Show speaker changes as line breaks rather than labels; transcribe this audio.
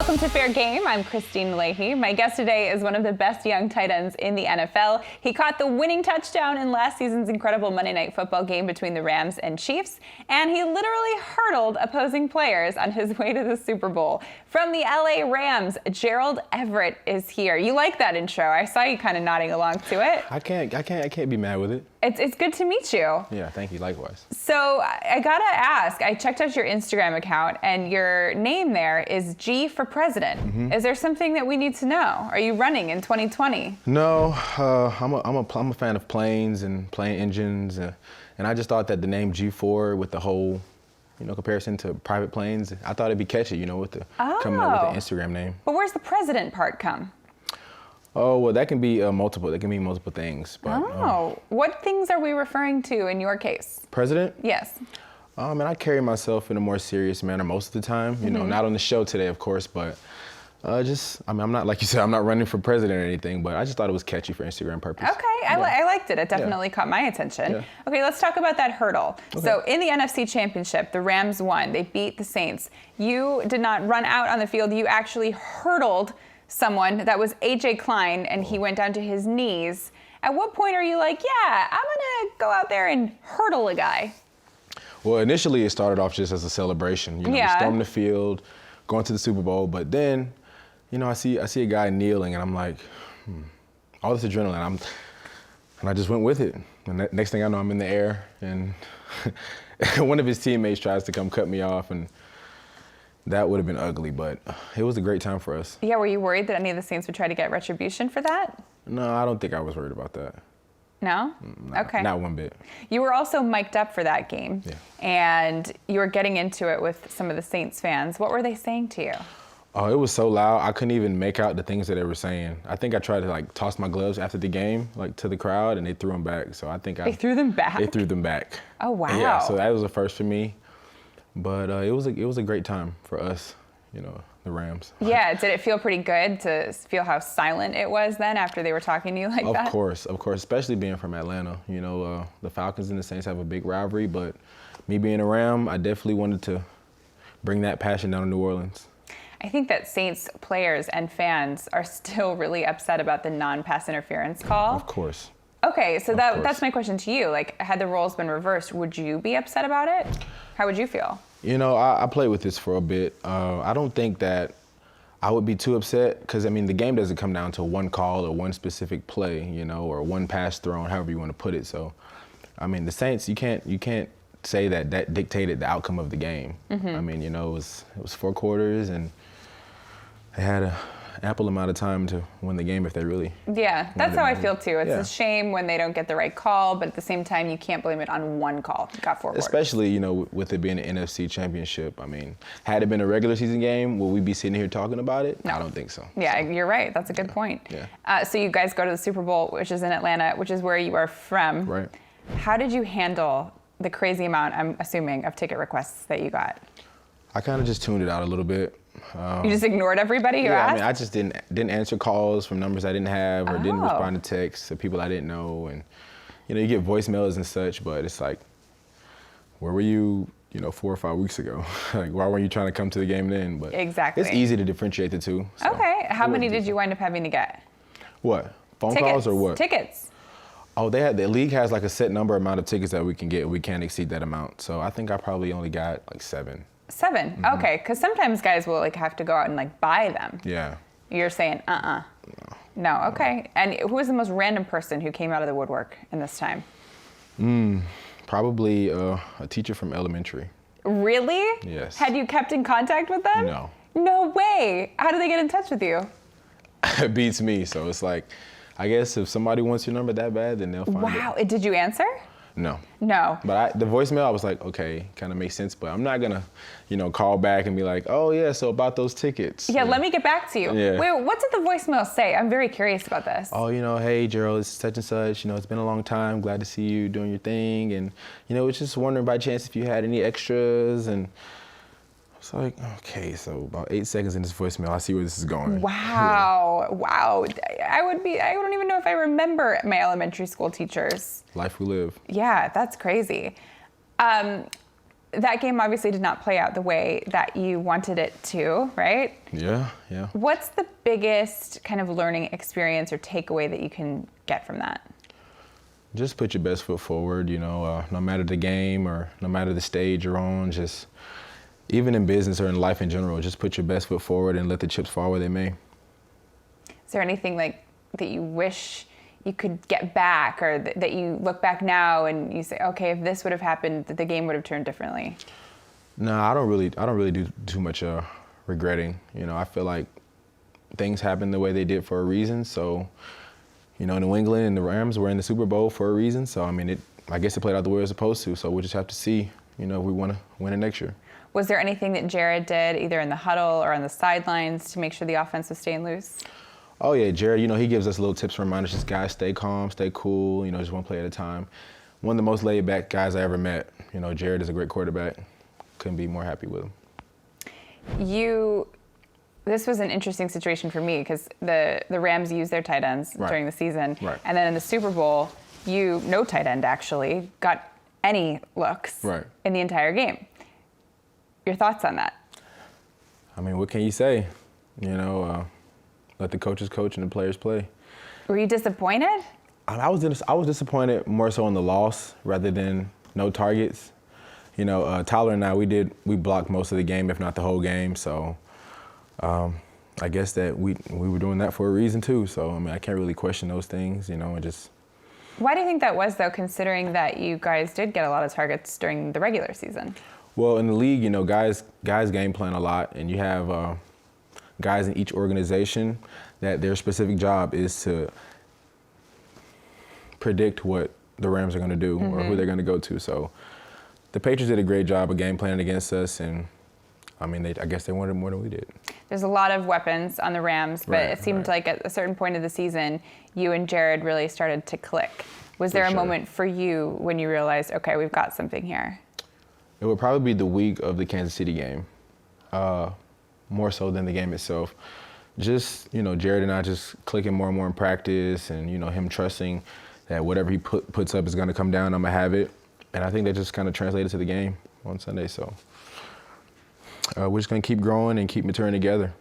Welcome to Fair Game. I'm Kristine Leahy. My guest today is one of the best young tight ends in the NFL. He caught the winning touchdown in last season's incredible Monday Night Football game between the Rams and Chiefs, and he literally hurdled opposing players on his way to the Super Bowl. From the LA Rams, Gerald Everett is here. You like that intro? I saw you kind of nodding along to it.
I can't be mad with it.
It's good to meet you.
Yeah, thank you. Likewise.
So I gotta ask, I checked out your Instagram account and your name there is G for President. Mm-hmm. Is there something that we need to know? Are you running in 2020?
No, I'm a fan of planes and plane engines, and I just thought that the name G4 with the whole, comparison to private planes, I thought it'd be catchy, with the coming up with the Instagram name.
But where's the president part come?
Oh, well, that can be multiple. That can mean multiple things. But,
what things are we referring to in your case?
President?
Yes.
And I carry myself in a more serious manner most of the time. Not on the show today, of course, but I'm not, like you said, I'm not running for president or anything, but I just thought it was catchy for Instagram purposes.
Okay, yeah. I liked it. It definitely caught my attention. Yeah. Okay, let's talk about that hurdle. Okay. So in the NFC Championship, the Rams won. They beat the Saints. You did not run out on the field. You actually hurdled someone. That was AJ Klein, and he went down to his knees. At what point are you like, yeah, I'm gonna go out there and hurdle a guy?
Well, initially it started off just as a celebration. We stormed the field, going to the Super Bowl, but then, I see a guy kneeling, and I'm like, all this adrenaline, and I just went with it. And next thing I know, I'm in the air, and one of his teammates tries to come cut me off, and that would have been ugly, but it was a great time for us.
Yeah, were you worried that any of the Saints would try to get retribution for that?
No, I don't think I was worried about that.
No? Okay.
Not one bit.
You were also mic'd up for that game, and you were getting into it with some of the Saints fans. What were they saying to you?
Oh, it was so loud, I couldn't even make out the things that they were saying. I think I tried to toss my gloves after the game, to the crowd, and they threw them back. So I think
They threw them back?
They threw them back.
Oh, wow.
Yeah, so that was a first for me. But it was a great time for us, the Rams.
Yeah, did it feel pretty good to feel how silent it was then after they were talking to you like that?
Of course, especially being from Atlanta. The Falcons and the Saints have a big rivalry, but me being a Ram, I definitely wanted to bring that passion down to New Orleans.
I think that Saints players and fans are still really upset about the non-pass interference call.
Of course.
Okay, so that's my question to you. Had the roles been reversed, would you be upset about it? How would you feel?
I played with this for a bit. I don't think that I would be too upset because, the game doesn't come down to one call or one specific play, or one pass thrown, however you want to put it. So, the Saints, you can't say that dictated the outcome of the game. Mm-hmm. It was 4 quarters, and they had an ample amount of time to win the game if they really.
Yeah, that's how I feel too. It's a shame when they don't get the right call, but at the same time, you can't blame it on one call. It got 4 quarters.
Especially, with it being an NFC Championship. Had it been a regular season game, will we be sitting here talking about it? No. I don't think so.
Yeah, you're right. That's a good point.
Yeah.
So you guys go to the Super Bowl, which is in Atlanta, which is where you are from.
Right.
How did you handle the crazy amount, I'm assuming, of ticket requests that you got?
I kind of just tuned it out a little bit.
You just ignored everybody who asked?
I just didn't answer calls from numbers I didn't have or didn't respond to texts of people I didn't know. And, you get voicemails and such, but it's like, where were you, 4 or 5 weeks ago? Why weren't you trying to come to the game then? But
exactly.
It's easy to differentiate the two. So
okay. How many did you wind up having to get?
What? Phone calls or what?
Tickets.
Oh, the league has a set amount of tickets that we can get. We can't exceed that amount. So I think I probably only got 7.
7? Mm-hmm. Okay, because sometimes guys will have to go out and buy them.
Yeah.
You're saying No, okay. And who was the most random person who came out of the woodwork in this time?
Probably a teacher from elementary.
Really?
Yes.
Had you kept in contact with them?
No.
No way. How did they get in touch with you?
It beats me. So it's I guess if somebody wants your number that bad, then they'll find it.
Wow. Did you answer?
No.
No.
But the voicemail, I was like, okay, kind of makes sense, but I'm not gonna, call back and be like, oh yeah, so about those tickets.
Yeah, let me get back to you.
Yeah.
Wait, what did the voicemail say? I'm very curious about this.
Oh, hey Gerald, it's such and such, it's been a long time, glad to see you doing your thing, and, it's just wondering by chance if you had any extras, and it's like, okay, so about 8 seconds in this voicemail, I see where this is going.
Wow, wow. I don't even know if I remember my elementary school teachers.
Life we live.
Yeah, that's crazy. that game obviously did not play out the way that you wanted it to, right?
Yeah.
What's the biggest kind of learning experience or takeaway that you can get from that?
Just put your best foot forward, no matter the game or no matter the stage you're on, just even in business or in life in general, just put your best foot forward and let the chips fall where they may.
Is there anything like that you wish you could get back, or that you look back now and you say, okay, if this would have happened, the game would have turned differently?
No, I don't really do too much regretting. I feel like things happen the way they did for a reason. So, New England and the Rams were in the Super Bowl for a reason. So, I guess it played out the way it was supposed to. So we'll just have to see, if we want to win it next year.
Was there anything that Jared did either in the huddle or on the sidelines to make sure the offense was staying loose?
Oh yeah, Jared, he gives us little tips and reminders. Just guys, stay calm, stay cool, just one play at a time. One of the most laid back guys I ever met. Jared is a great quarterback. Couldn't be more happy with him.
This was an interesting situation for me because the Rams used their tight ends during the season.
Right.
And then in the Super Bowl, no tight end actually, got any looks in the entire game. Your thoughts on that?
What can you say? Let the coaches coach and the players play.
Were you disappointed?
I was disappointed more so in the loss rather than no targets. Tyler and I, we blocked most of the game, if not the whole game. So I guess that we were doing that for a reason too. So I can't really question those things, and just.
Why do you think that was though, considering that you guys did get a lot of targets during the regular season?
Well, in the league, guys game plan a lot, and you have guys in each organization that their specific job is to predict what the Rams are going to do or who they're going to go to. So the Patriots did a great job of game planning against us, and I guess they wanted more than we did.
There's a lot of weapons on the Rams, but it seemed like at a certain point of the season, you and Jared really started to click. Was there a moment for you when you realized, okay, we've got something here?
It would probably be the week of the Kansas City game. More so than the game itself. Just, Jared and I just clicking more and more in practice and, him trusting that whatever he puts up is going to come down, I'm going to have it. And I think that just kind of translated to the game on Sunday. So we're just going to keep growing and keep maturing together.